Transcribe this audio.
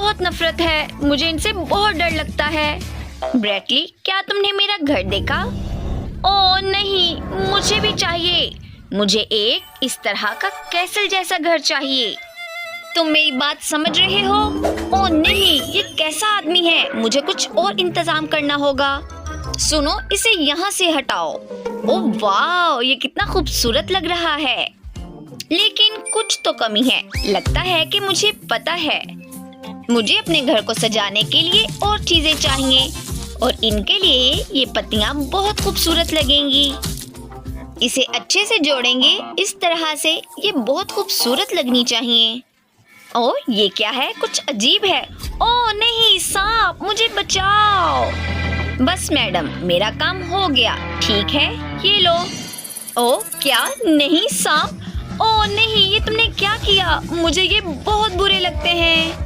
बहुत नफरत है, मुझे इनसे बहुत डर लगता है। ब्रैटली, क्या तुमने मेरा घर देखा? ओह नहीं, मुझे भी चाहिए। मुझे एक इस तरह का कैसल जैसा घर चाहिए। तुम मेरी बात समझ रहे हो? ओह नहीं, ये कैसा आदमी है? मुझे कुछ और इंतजाम करना होगा। सुनो, इसे यहाँ से हटाओ। ओह वाह, ये कितना खूबसूरत लग रहा है। लेकिन कुछ तो कमी है। लगता है कि मुझे पता है। मुझे अपने घर को सजाने के लिए और चीजें चाहिए, और इनके लिए ये पत्तियां बहुत खूबसूरत लगेंगी। इसे अच्छे से जोड़ेंगे इस तरह से, ये बहुत खूबसूरत लगनी चाहिए। ओह, ये क्या है? कुछ अजीब है। ओह नहीं, सांप, मुझे बचाओ। बस मैडम, मेरा काम हो गया। ठीक है, ये लो। ओह क्या? नहीं, सांप। ओह नहीं, ये तुमने क्या किया? मुझे ये बहुत बुरे लगते हैं।